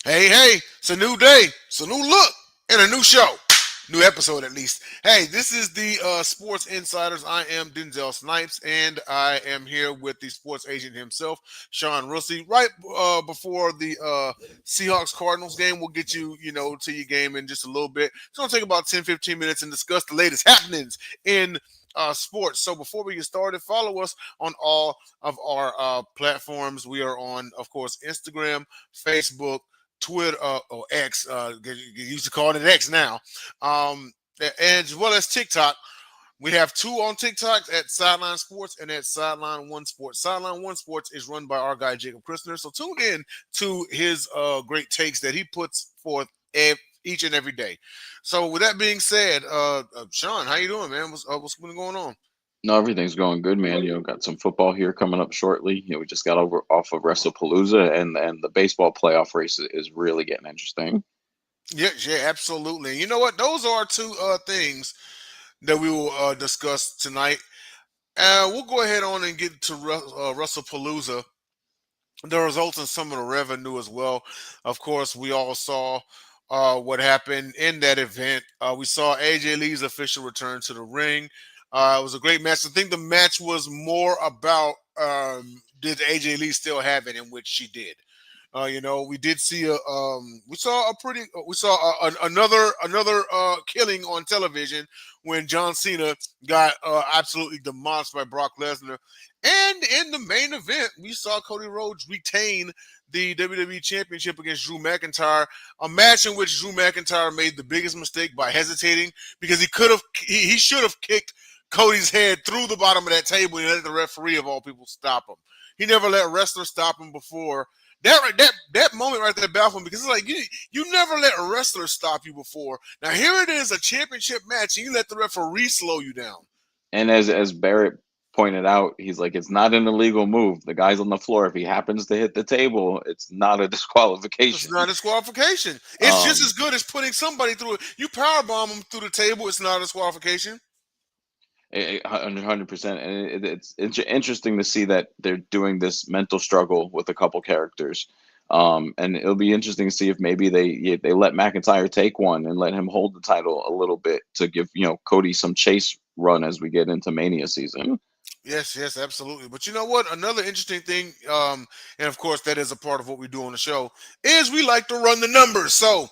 Hey, it's a new day, it's a new look, and a new show. New episode, at least. Hey, this is the Sports Insiders. I am Denzel Snipes, and I am here with the sports agent himself, Sean Russey. Right before the Seahawks Cardinals game, we'll get you to your game in just a little bit. It's going to take about 10-15 minutes and discuss the latest happenings in sports. So before we get started, follow us on all of our platforms. We are on, of course, Instagram, Facebook, Twitter, or X. You used to call it X now, and as well as TikTok. We have two on TikTok at Sideline Sports and at Sideline One Sports. Sideline One Sports is run by our guy Jacob Christner. So tune in to his great takes that he puts forth each and every day. So with that being said, Sean, how you doing, man? What's been going on? No, everything's going good, man. Got some football here coming up shortly. We just got over off of Wrestlepalooza, and the baseball playoff race is really getting interesting. Yeah, absolutely. And you know what? Those are two things that we will discuss tonight. We'll go ahead on and get to Wrestlepalooza, the results and some of the revenue as well. Of course, we all saw what happened in that event. We saw AJ Lee's official return to the ring. It was a great match. I think the match was more about did AJ Lee still have it, in which she did. We did see we saw another killing on television when John Cena got absolutely demolished by Brock Lesnar, and in the main event we saw Cody Rhodes retain the WWE Championship against Drew McIntyre, a match in which Drew McIntyre made the biggest mistake by hesitating because he should have kicked Cody's head through the bottom of that table and let the referee of all people stop him. He never let wrestlers stop him before. That moment right there baffled me because it's like you never let a wrestler stop you before. Now here it is, a championship match, and you let the referee slow you down. And as Barrett pointed out, he's like, it's not an illegal move. The guy's on the floor. If he happens to hit the table, it's not a It's disqualification. not a disqualification. It's just Um, as good as putting somebody through it. You powerbomb them through the table. It's not a disqualification. 100%. And it's interesting to see that they're doing this mental struggle with a couple characters. And it'll be interesting to see if maybe they let McIntyre take one and let him hold the title a little bit to give Cody some chase run as we get into Mania season. Yes, absolutely. But you know what? Another interesting thing, and of course that is a part of what we do on the show, is we like to run the numbers. So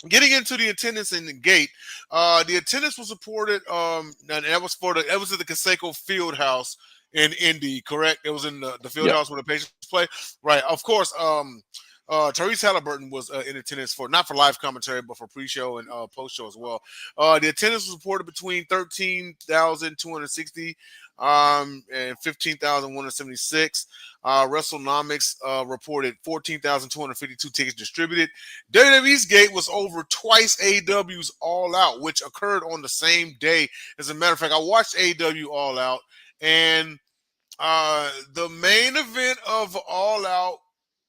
getting into the attendance in the gate, the attendance was reported, and that was that was at the Conseco Field House in Indy, correct? It was in the field Yep. house where the patients play, right? Of course, Therese Halliburton was in attendance for not for live commentary, but for pre-show and post-show as well. The attendance was reported between 13,260 and 15,176. WrestleNomics reported 14,252 tickets distributed. WWE's gate was over twice AEW's All Out, which occurred on the same day. As a matter of fact, I watched AEW All Out, and the main event of All Out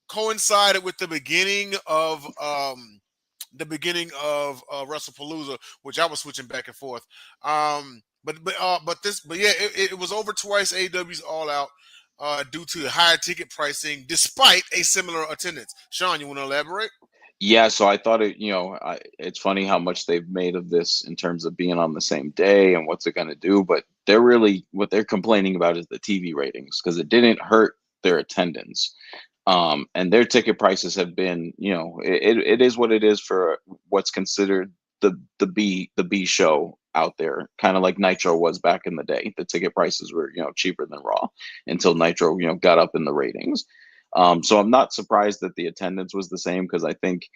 coincided with Wrestlepalooza, which I was switching back and forth. Yeah, it was over twice AEW's All Out due to higher ticket pricing, despite a similar attendance. Sean, you want to elaborate? Yeah, so I thought it's funny how much they've made of this in terms of being on the same day and what's it going to do, but what they're complaining about is the TV ratings because it didn't hurt their attendance. And their ticket prices have been, it is what it is for what's considered the B show out there, kind of like Nitro was back in the day. The ticket prices were, cheaper than Raw until Nitro, got up in the ratings. So I'm not surprised that the attendance was the same because I think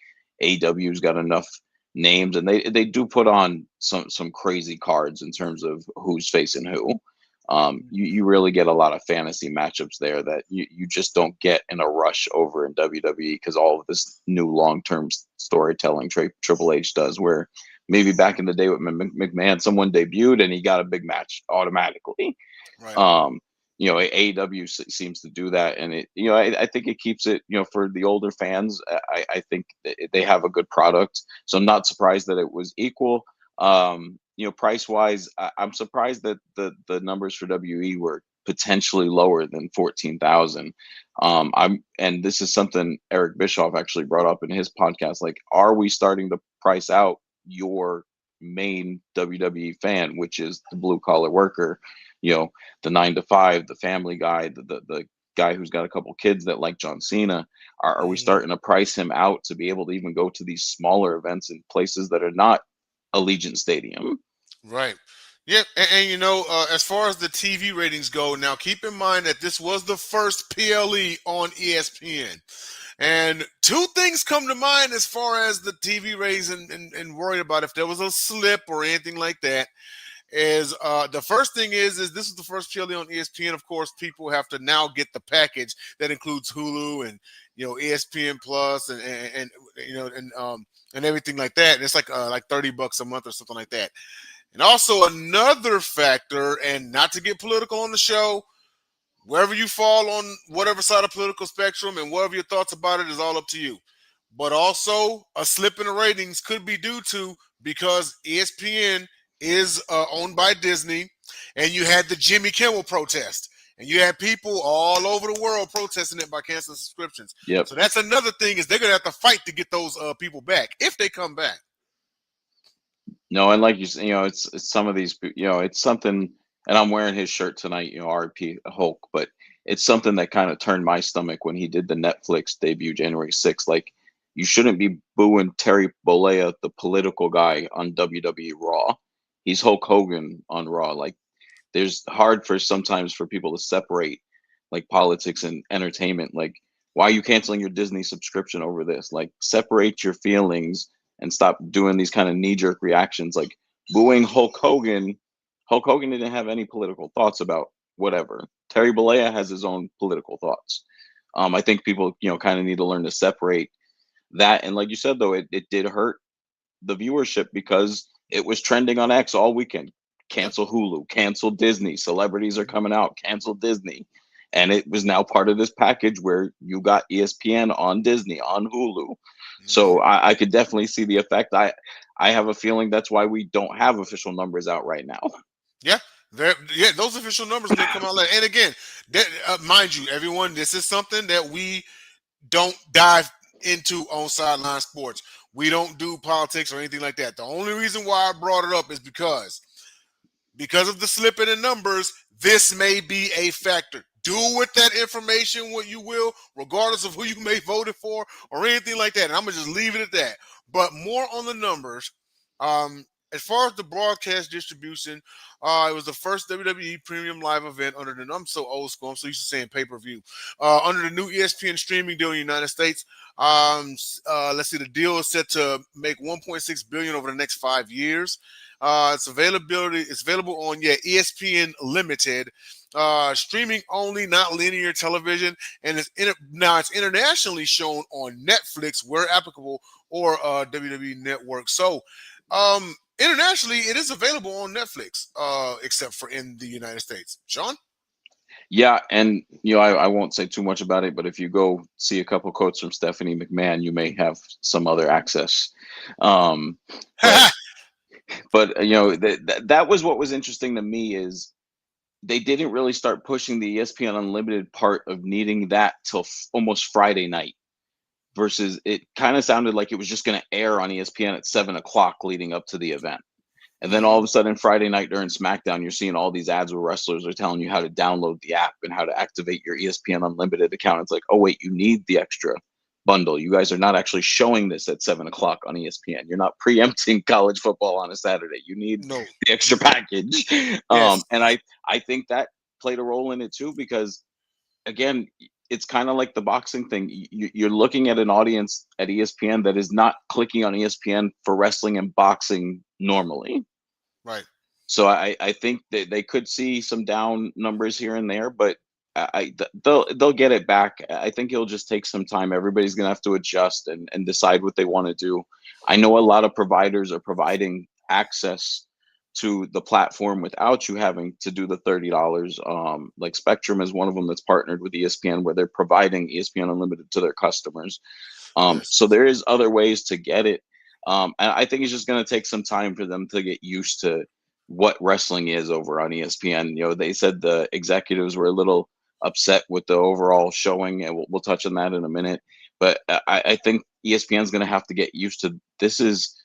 AW's got enough names and they do put on some crazy cards in terms of who's facing who. You really get a lot of fantasy matchups there that you just don't get in a rush over in WWE because all of this new long-term storytelling Triple H does, where maybe back in the day with McMahon, someone debuted and he got a big match automatically. Right. Um, AEW seems to do that, and I think it keeps it, for the older fans. I think they have a good product, so I'm not surprised that it was equal. Price wise, I'm surprised that the numbers for WE were potentially lower than 14,000. And this is something Eric Bischoff actually brought up in his podcast. Like, are we starting to price out your main WWE fan, which is the blue collar worker, the 9 to 5, the family guy, the guy who's got a couple kids that like John Cena? Are we Mhm. starting to price him out to be able to even go to these smaller events in places that are not Allegiant Stadium? Right. Yeah, and as far as the TV ratings go, now keep in mind that this was the first PLE on ESPN. And two things come to mind as far as the TV ratings and worried about if there was a slip or anything like that. Is the first thing is this is the first PLE on ESPN. Of course, people have to now get the package that includes Hulu and ESPN Plus and everything like that. And it's like $30 a month or something like that. And also another factor, and not to get political on the show, wherever you fall on whatever side of political spectrum and whatever your thoughts about it is all up to you. But also a slip in the ratings could be due to because ESPN is owned by Disney, and you had the Jimmy Kimmel protest. And you had people all over the world protesting it by canceling subscriptions. Yep. So that's another thing is they're going to have to fight to get those people back if they come back. No, and like you said, it's some of these, it's something, and I'm wearing his shirt tonight, RP Hulk, but it's something that kind of turned my stomach when he did the Netflix debut January 6th. Like, you shouldn't be booing Terry Bollea, the political guy, on WWE Raw. He's Hulk Hogan on Raw. Like, there's hard for sometimes for people to separate like politics and entertainment. Like, why are you canceling your Disney subscription over this? Like, separate your feelings and stop doing these kind of knee-jerk reactions. Like, booing Hulk Hogan. Hulk Hogan didn't have any political thoughts about whatever. Terry Bollea has his own political thoughts. I think people kind of need to learn to separate that. And like you said, though, it did hurt the viewership because it was trending on X all weekend. Yep. Cancel Hulu, cancel Disney, celebrities are coming out, cancel Disney. And it was now part of this package where you got ESPN on Disney, on Hulu. Mm-hmm. So I could definitely see the effect. I have a feeling that's why we don't have official numbers out right now. Yeah, yeah, those official numbers didn't come out later. And again, mind you, everyone, this is something that we don't dive into on Sideline Sports. We don't do politics or anything like that. The only reason why I brought it up is because of the slip in the numbers, this may be a factor. Do with that information what you will, regardless of who you may vote for or anything like that. And I'm gonna just leave it at that. But more on the numbers. As far as the broadcast distribution, it was the first WWE Premium Live event under the. I'm so old school. I'm so used to saying pay per view. Under the new ESPN streaming deal in the United States. Let's see. The deal is set to make 1.6 billion over the next 5 years. It's available on ESPN Limited, streaming only, not linear television, and now it's internationally shown on Netflix where applicable or WWE Network. So, internationally, it is available on Netflix, except for in the United States. Sean? Yeah, and I won't say too much about it, but if you go see a couple quotes from Stephanie McMahon, you may have some other access. Um, but that was what was interesting to me is they didn't really start pushing the ESPN Unlimited part of needing that till almost Friday night. Versus it kind of sounded like it was just going to air on ESPN at 7 o'clock leading up to the event. And then all Mm-hmm. of a sudden, Friday night during SmackDown, you're seeing all these ads where wrestlers are telling you how to download the app and how to activate your ESPN Unlimited account. It's like, oh, wait, you need the extra bundle. You guys are not actually showing this at 7 o'clock on ESPN. You're not preempting college football on a Saturday. You need No. the extra package. Yes. And I think that played a role in it too, because again, it's kind of like the boxing thing. You're looking at an audience at ESPN that is not clicking on ESPN for wrestling and boxing normally. Right. So I think that they could see some down numbers here and there, but they'll get it back. I think it'll just take some time. Everybody's gonna have to adjust and decide what they want to do. I know a lot of providers are providing access to the platform without you having to do the $30. Like Spectrum is one of them that's partnered with ESPN, where they're providing ESPN Unlimited to their customers. Yes. So there is other ways to get it. And I think it's just going to take some time for them to get used to what wrestling is over on ESPN. They said the executives were a little upset with the overall showing, and we'll touch on that in a minute. But I think ESPN is going to have to get used to this is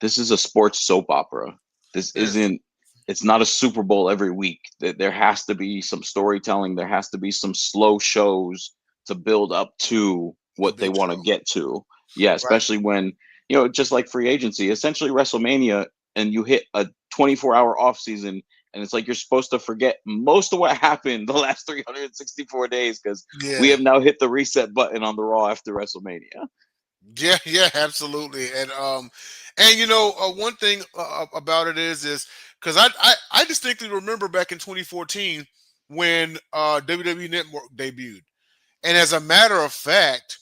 a sports soap opera. This Yes, isn't it's not a Super Bowl every week. There has to be some storytelling. There has to be some slow shows to build up to the what they big want to show. get to. Yeah, Right. especially when, just like free agency, essentially WrestleMania, and you hit a 24-hour off season, and it's like you're supposed to forget most of what happened the last 364 days because we Yeah. have now hit the reset button on the Raw after WrestleMania. Yeah, yeah, absolutely. And one thing about it is because I distinctly remember back in 2014 when WWE Network debuted, and as a matter of fact,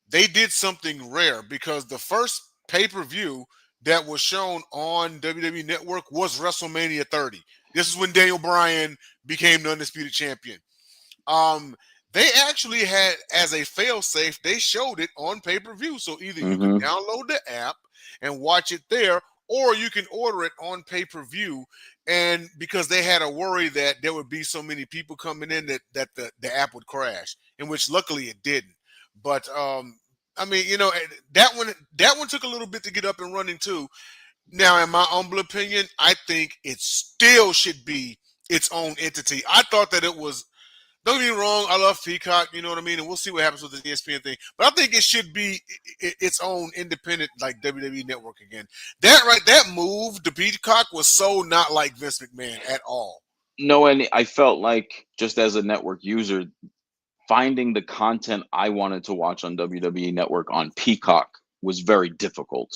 they did something rare because the first pay per view that was shown on WWE Network was WrestleMania 30. This is when Daniel Bryan became the undisputed champion. Um, they actually had as a failsafe, they showed it on pay-per-view. So either you could Hmm. download the app and watch it there, or you can order it on pay-per-view. And because they had a worry that there would be so many people coming in that the app would crash, in which luckily it didn't. But I mean, that one took a little bit to get up and running too. Now, in my humble opinion, I think it still should be its own entity. I thought that it was, don't get me wrong, I love Peacock, you know what I mean, and we'll see what happens with the ESPN thing. But I think it should be its own independent, like WWE Network again. That move, the Peacock, was so not like Vince McMahon at all. No, and I felt like just as a network user, finding the content I wanted to watch on WWE Network on Peacock was very difficult.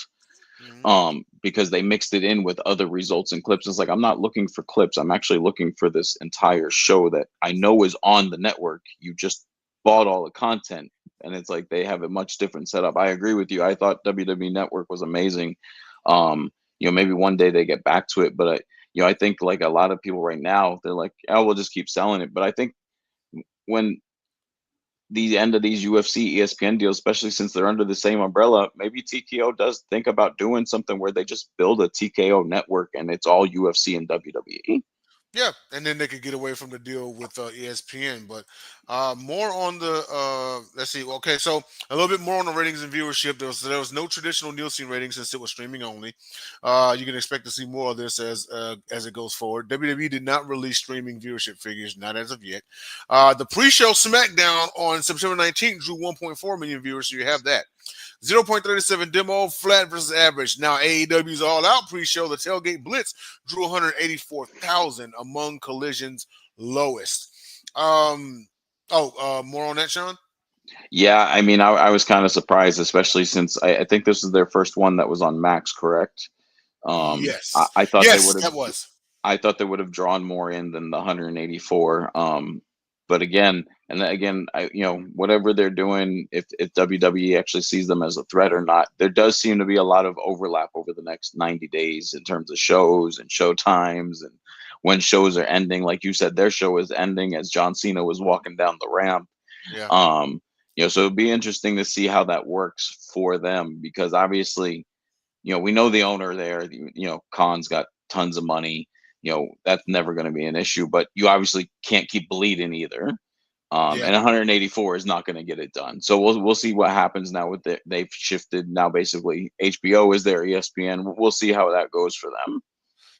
Hmm. Because they mixed it in with other results and clips. It's like I'm not looking for clips. I'm actually looking for this entire show that I know is on the network. You just bought all the content, and it's like they have a much different setup. I agree with you. I thought WWE Network was amazing. Maybe one day they get back to it, but I think like a lot of people right now, they're like, oh, we'll just keep selling it. But I think when the end of these UFC ESPN deals, especially since they're under the same umbrella, maybe TKO does think about doing something where they just build a TKO network and it's all UFC and WWE. Yeah, and then they could get away from the deal with ESPN. But more on the let's see. Okay, so a little bit more on the ratings and viewership. There was no traditional Nielsen rating since it was streaming only. You can expect to see more of this as it goes forward. WWE did not release streaming viewership figures, not as of yet. The pre-show SmackDown on September 19th drew 1.4 million viewers, so you have that. 0.37 demo, flat versus average. Now AEW's All Out pre-show, the Tailgate Blitz, drew 184,000 among Collision's lowest. More on that, Sean? Yeah, I mean, I was kind of surprised, especially since I think this is their first one that was on Max, correct? Yes. I thought they Yes, would have that was. I thought they would have drawn more in than the 184. But again, and then again, whatever they're doing, if WWE actually sees them as a threat or not, there does seem to be a lot of overlap over the next 90 days in terms of shows and show times and when shows are ending. Like you said, their show is ending as John Cena was walking down the ramp. Yeah. So it'd be interesting to see how that works for them because obviously, we know the owner there. Khan's got tons of money. That's never going to be an issue. But you obviously can't keep bleeding either. Yeah. And 184 is not going to get it done. So we'll see what happens now with they've shifted now. Basically, HBO is their ESPN. We'll see how that goes for them.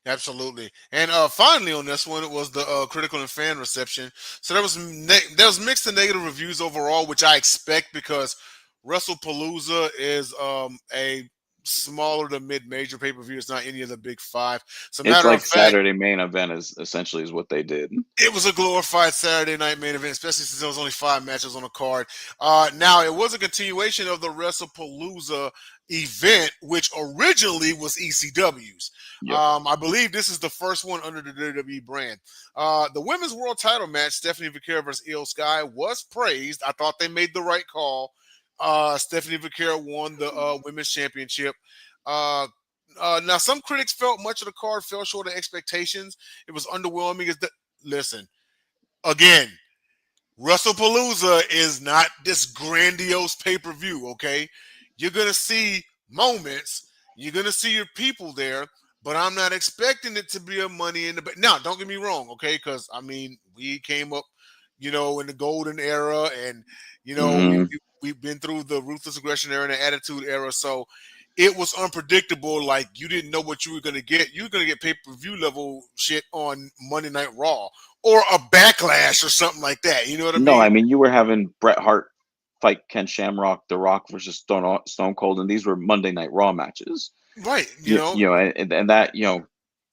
Absolutely. And finally on this one, it was the critical and fan reception. So there was mixed and negative reviews overall, which I expect because Wrestlepalooza is a smaller to mid-major pay-per-view. It's not any of the big five. As a It's matter of like fact, Saturday main event is essentially is what they did. it was a glorified Saturday night main event, especially since there was only 5 matches on the card. Now it was a continuation of the WrestlePalooza event, which originally was ECW's. Yep. I believe this is the first one under the WWE brand. The women's world title match, Stephanie Vaquera versus Io Sky, was praised. I thought they made the right call. Stephanie Vaquera won the women's championship. Uh, now, some critics felt much of the card fell short of expectations. It was underwhelming. Listen, again, WrestlePalooza is not this grandiose pay per view, okay? You're going to see moments, you're going to see your people there, but I'm not expecting it to be a Money in the Bank. Now, don't get me wrong, okay? Because I mean, we came up, in the golden era, and Hmm. we've been through the ruthless aggression era and the attitude era, so it was unpredictable. Like you didn't know what you were going to get. You were going to get pay per view level shit on Monday Night Raw or a Backlash or something like that. You know what I No, mean? I mean you were having Bret Hart fight Ken Shamrock, The Rock versus Stone Cold, and these were Monday Night Raw matches. Right. And that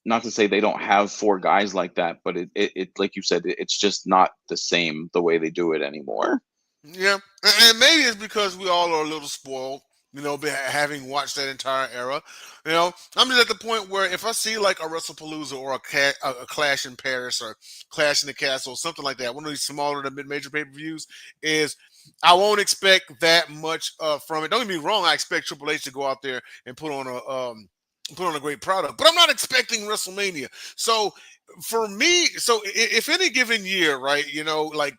not to say they don't have four guys like that, but it like you said, it's just not the same the way they do it anymore. Yeah, and maybe it's because we all are a little spoiled, having watched that entire era. I'm just at the point where if I see like a WrestlePalooza or a Clash in Paris or Clash in the Castle, something like that, one of these smaller to mid-major pay-per-views, is I won't expect that much from it. Don't get me wrong, I expect Triple H to go out there and put on a great product, but I'm not expecting WrestleMania. So for me, if any given year, right, like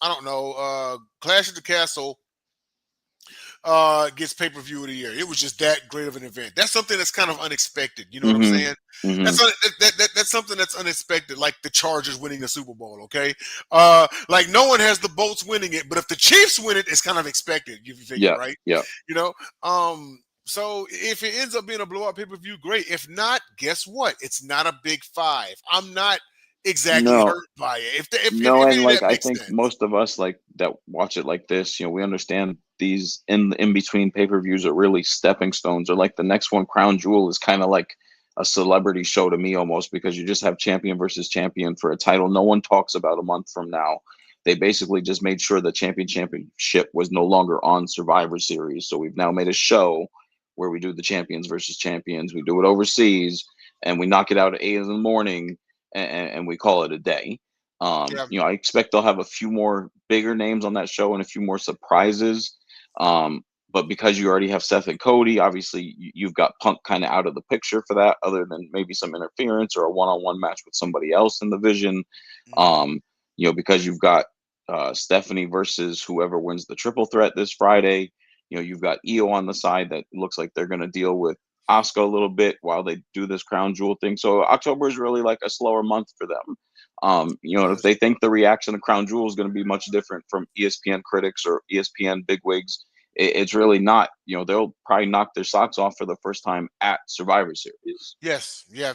I don't know, Clash at the Castle gets pay per view of the year. It was just that great of an event. That's something that's kind of unexpected. You know what I'm Hmm. saying? Hmm. That's something that's unexpected, like the Chargers winning the Super Bowl. Okay, like no one has the Bolts winning it, but if the Chiefs win it, it's kind of expected. You figure, Yep. right? Yep. You know, so if it ends up being a blowout pay per view, great. If not, guess what? It's not a big five. I'm not exactly No. hurt by it. If No, and any of like that I makes think sense. most of us like that watch it like this, we understand these in between pay-per-views are really stepping stones, or like the next one, Crown Jewel, is kind of like a celebrity show to me almost, because you just have champion versus champion for a title no one talks about a month from now. They basically just made sure the championship was no longer on Survivor Series. So we've now made a show where we do the champions versus champions. We do it overseas and we knock it out at 8 in the morning, and we call it a day. Yeah. I expect they'll have a few more bigger names on that show and a few more surprises. Um, but because you already have Seth and Cody, obviously you've got Punk kind of out of the picture for that, other than maybe some interference or a one-on-one match with somebody else in the Vision. Hmm. Um, because you've got Stephanie versus whoever wins the triple threat this Friday. You've got Io on the side that looks like they're going to deal with Asuka a little bit while they do this Crown Jewel thing. So October is really like a slower month for them. If Yes. they think the reaction to Crown Jewel is going to be much different from ESPN critics or ESPN bigwigs, it's really not. They'll probably knock their socks off for the first time at Survivor Series. Yes, yeah,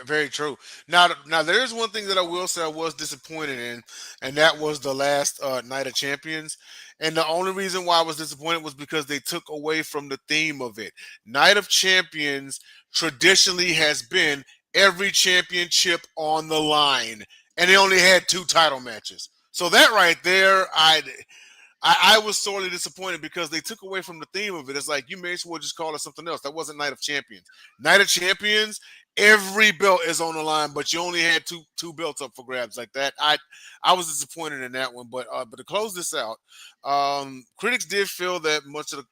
very true. Now there is one thing that I will say I was disappointed in, and that was the last Night of Champions. And the only reason why I was disappointed was because they took away from the theme of it. Night of Champions traditionally has been every championship on the line, and they only had two title matches. So that right there, I was sorely disappointed because they took away from the theme of it. It's like you may as well just call it something else. That wasn't Night of Champions. Night of Champions, every belt is on the line, but you only had two belts up for grabs like that. I was disappointed in that one. But to close this out, critics did feel that much of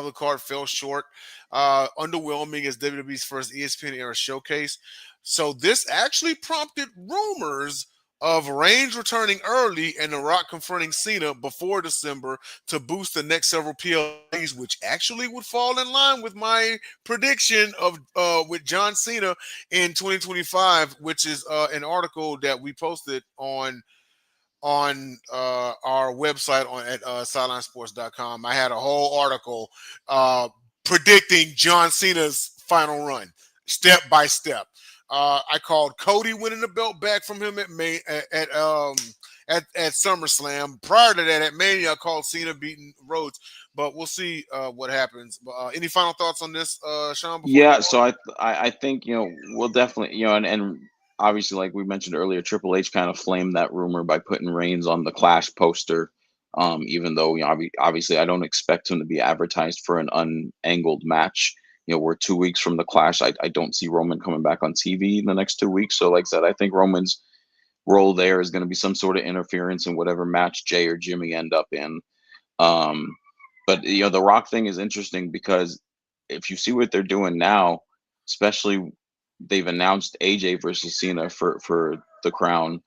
the card fell short. Underwhelming as WWE's first ESPN era showcase. So this actually prompted rumors of Reigns returning early and The Rock confronting Cena before December to boost the next several PLAs, which actually would fall in line with my prediction of with John Cena in 2025, which is an article that we posted on our website at sidelinesports.com. I had a whole article uh, predicting John Cena's final run, step by step. I called Cody winning the belt back from him at SummerSlam. Prior to that, at Mania, I called Cena beating Rhodes. But we'll see what happens. Any final thoughts on this, Sean? Before we Yeah, move so I think we'll definitely and obviously, like we mentioned earlier, Triple H kind of flamed that rumor by putting Reigns on the Clash poster. Even though obviously I don't expect him to be advertised for an unangled match. We're 2 weeks from the Clash. I don't see Roman coming back on TV in the next 2 weeks. So like I said, I think Roman's role there is going to be some sort of interference in whatever match Jay or Jimmy end up in. Um, but the Rock thing is interesting because if you see what they're doing now, especially they've announced AJ versus Cena for the crown.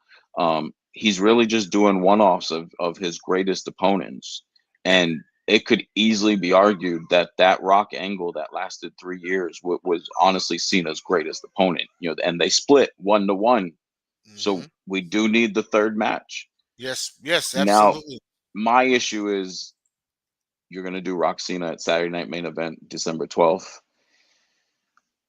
He's really just doing one offs of his greatest opponents, on. and it could easily be argued that that Rock angle that lasted 3 years was honestly seen as greatest opponent. And they split 1-1. Hmm. So we do need the third match. Yes, yes, Now, absolutely. my issue is you're going to do Rock Cena at Saturday Night Main Event, December 12th.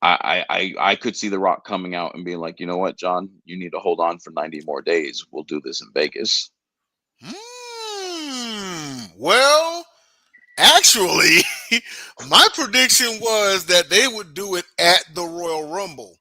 I could see The Rock coming out and being like, you know what, John, you need to hold on for 90 more days. We'll do this in Vegas. Well, actually, my prediction was that they would do it at the Royal Rumble,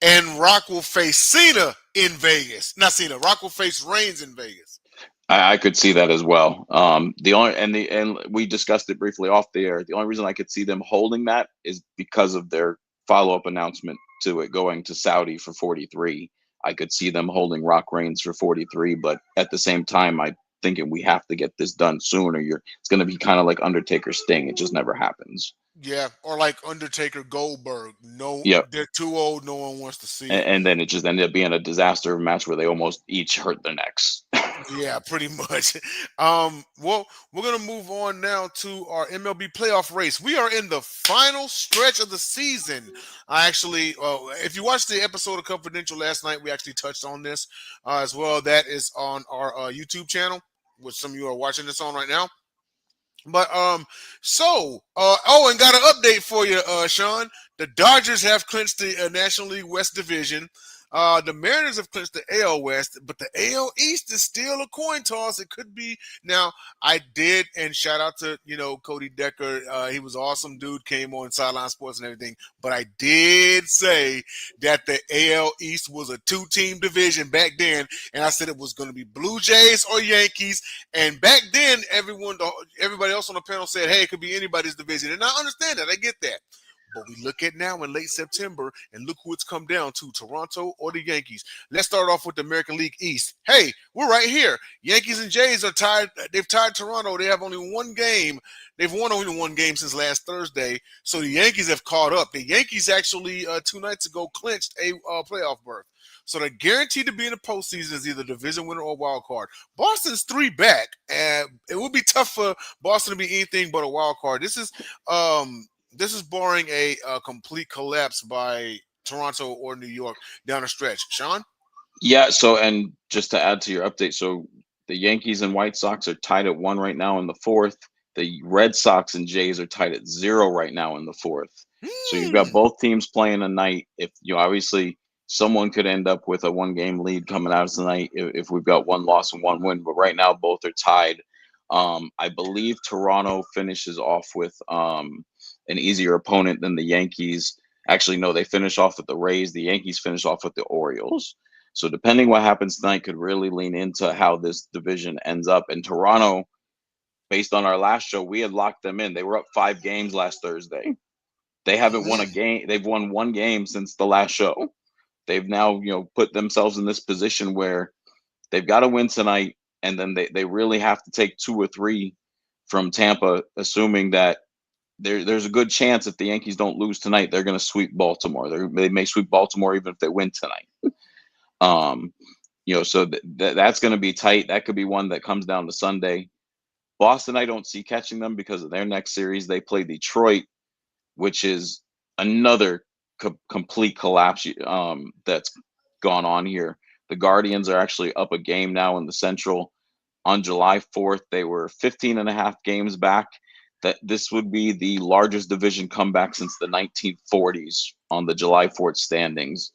and Rock will face Cena in Vegas. Not Cena. Rock will face Reigns in Vegas. I could see that as well. The only and we discussed it briefly off the air. The only reason I could see them holding that is because of their follow up announcement to it going to Saudi for 43. I could see them holding Rock Reigns for 43, but at the same time, I thinking we have to get this done soon, or it's going to be kind of like Undertaker Sting. It just never happens. Yeah, or like Undertaker Goldberg. No, Yep. they're too old. No one wants to see it. And then it just ended up being a disaster match where they almost each hurt their necks. Yeah, pretty much. Well, we're gonna move on now to our MLB playoff race. We are in the final stretch of the season. I actually, if you watched the episode of Confidential last night, we actually touched on this as well. That is on our YouTube channel, which some of you are watching this on right now. But and got an update for you, Sean. The Dodgers have clinched the National League West Division. The Mariners have clinched the AL West, but the AL East is still a coin toss. It could be now. I did, and shout out to Cody Decker. He was an awesome dude. Came on Sideline Sports and everything. But I did say that the AL East was a two-team division back then, and I said it was going to be Blue Jays or Yankees. And back then, everybody else on the panel said, "Hey, it could be anybody's division," and I understand that. I get that. But we look at now in late September and look who it's come down to, Toronto or the Yankees. Let's start off with the American League East. Hey, we're right here. Yankees and Jays are tied. They've tied Toronto. They have only one game. They've won only one game since last Thursday. So the Yankees have caught up. The Yankees actually 2 nights ago clinched a playoff berth. So they're guaranteed to be in the postseason as either division winner or wild card. Boston's 3 back, and it would be tough for Boston to be anything but a wild card. This is barring a complete collapse by Toronto or New York down the stretch. Sean? Yeah. So, and just to add to your update, so the Yankees and White Sox are tied at 1 right now in the fourth. The Red Sox and Jays are tied at 0 right now in the fourth. So you've got both teams playing a night. If obviously someone could end up with a 1-game lead coming out of tonight if we've got 1 loss and 1 win, but right now both are tied. I believe Toronto finishes off with an easier opponent than the Yankees. Actually, no, they finish off with the Rays. The Yankees finish off with the Orioles. So depending what happens tonight could really lean into how this division ends up. And Toronto, based on our last show, we had locked them in. They were up 5 games last Thursday. They haven't won a game. They've won 1 game since the last show. They've now, put themselves in this position where they've got to win tonight, and then they really have to take 2 or 3 from Tampa, assuming that there's a good chance if the Yankees don't lose tonight, they're going to sweep Baltimore. They may sweep Baltimore even if they win tonight. So that's going to be tight. That could be one that comes down to Sunday. Boston, I don't see catching them because of their next series. They play Detroit, which is another complete collapse that's gone on here. The Guardians are actually up a game now in the Central. On July 4th, they were 15 and a half games back. That this would be the largest division comeback since the 1940s on the July 4th standings.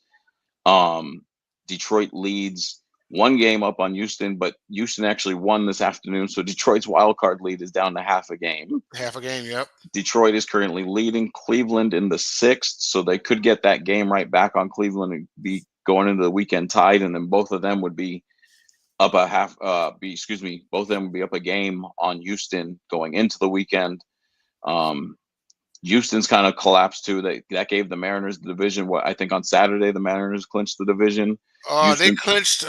Detroit leads 1 game up on Houston, but Houston actually won this afternoon, so Detroit's wild card lead is down to half a game. Half a game, yep. Detroit is currently leading Cleveland in the 6th, so they could get that game right back on Cleveland and be going into the weekend tied, and then both of them would be up a half. Both of them would be up a game on Houston going into the weekend. Houston's kind of collapsed too. That gave the Mariners the division. What I think on Saturday the Mariners clinched the division. They Houston, clinched.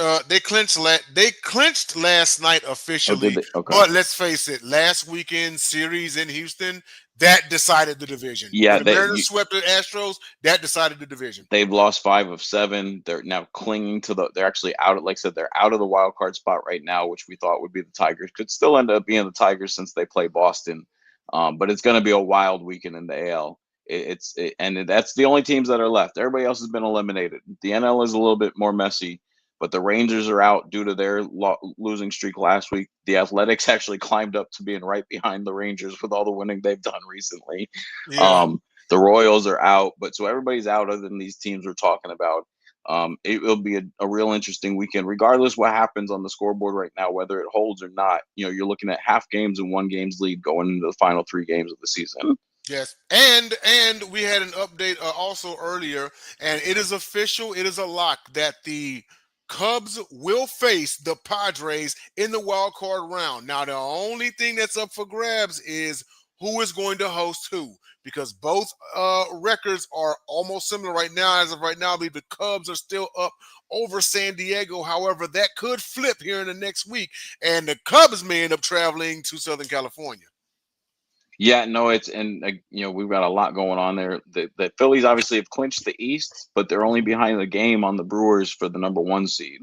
They clinched last night oh, did officially. they? Okay. But let's face it, last weekend series in Houston that decided the division. Yeah, When the Mariners swept the Astros, that decided the division. they've lost 5 of 7. They're now clinging to the. They're actually out. Like I said, they're out of the wild card spot right now, which we thought would be the Tigers. Could still end up being the Tigers since they play Boston. But it's going to be a wild weekend in the AL. And that's the only teams that are left. Everybody else has been eliminated. The NL is a little bit more messy, but the Rangers are out due to their losing streak last week. The Athletics actually climbed up to being right behind the Rangers with all the winning they've done recently. Yeah. The Royals are out, but so everybody's out other than these teams we're talking about. It will be a real interesting weekend, regardless what happens on the scoreboard right now, whether it holds or not. You're looking at half games and 1 game's lead going into the final 3 games of the season. Yes, and we had an update also earlier, and it is official. It is a lock that the Cubs will face the Padres in the wild card round. Now, the only thing that's up for grabs is who is going to host who, because both records are almost similar right now. As of right now, I believe the Cubs are still up over San Diego. However, that could flip here in the next week, and the Cubs may end up traveling to Southern California. Yeah, no, we've got a lot going on there. The Phillies obviously have clinched the East, but they're only behind the game on the Brewers for the number 1 seed.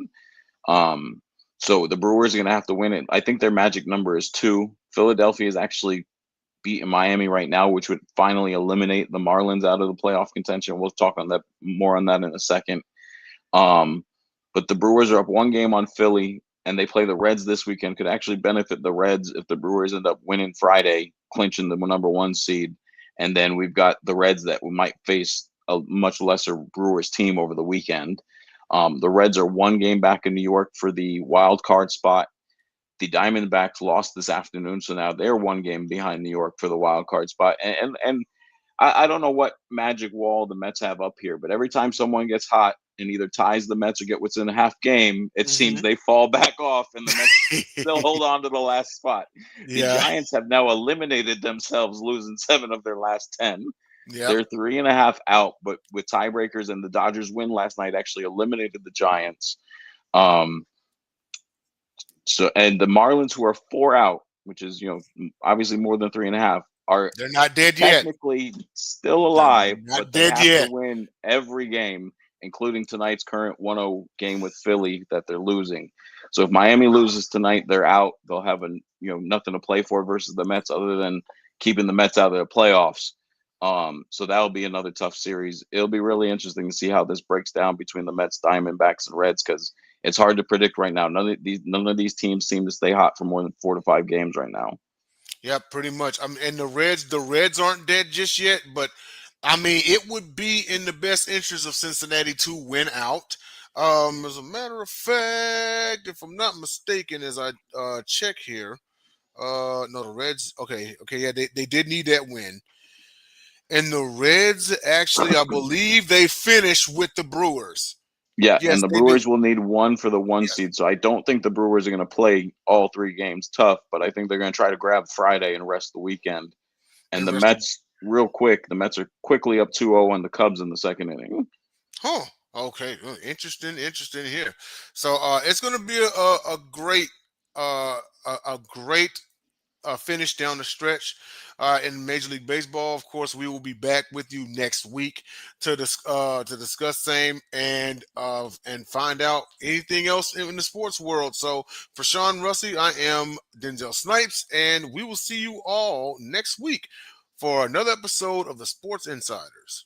So the Brewers are going to have to win it. I think their magic number is 2. Philadelphia is actually beating Miami right now, which would finally eliminate the Marlins out of the playoff contention. We'll talk on that more on that in a second. But the Brewers are up 1 game on Philly, and they play the Reds this weekend. Could actually benefit the Reds if the Brewers end up winning Friday, clinching the number 1 seed. And then we've got the Reds that we might face a much lesser Brewers team over the weekend. The Reds are 1 game back in New York for the wild card spot. The Diamondbacks lost this afternoon, so now they're 1 game behind New York for the wild card spot. And I don't know what magic wall the Mets have up here, but every time someone gets hot and either ties the Mets or get within a half game, it seems they fall back off and the Mets still hold on to the last spot. The Yeah. Giants have now eliminated themselves, losing 7 of their last 10. Yep. They're 3.5 out, but with tiebreakers, and the Dodgers win last night actually eliminated the Giants. And the Marlins, who are 4 out, which is obviously more than 3.5, are They're not dead yet. technically still They're alive, not but they dead have to yet. win every game, including tonight's current 1-0 game with Philly that they're losing. So if Miami loses tonight, they're out. They'll have nothing to play for versus the Mets other than keeping the Mets out of the playoffs. So that'll be another tough series. It'll be really interesting to see how this breaks down between the Mets, Diamondbacks, and Reds, because it's hard to predict right now. None of these teams seem to stay hot for more than 4 to 5 games right now. Yeah, pretty much. And the Reds aren't dead just yet, but I mean, it would be in the best interest of Cincinnati to win out. As a matter of fact, if I'm not mistaken, as I check here, no, the Reds. Okay, yeah, they did need that win, and the Reds actually, I believe, they finished with the Brewers. Yeah, Yes, and the they did. Brewers will need 1 for the 1 Yes, seed. So I don't think the Brewers are going to play all 3 games tough, but I think they're going to try to grab Friday and rest the weekend. And and the rest. Mets, real quick, the Mets are quickly up 2-0 on the Cubs in the second inning. Huh. Okay. Interesting here. So it's going to be a great a great finish down the stretch in Major League Baseball. Of course, we will be back with you next week to discuss same and find out anything else in the sports world. So for Sean Russey, I am Denzel Snipes, and we will see you all next week for another episode of the Sports Insiders.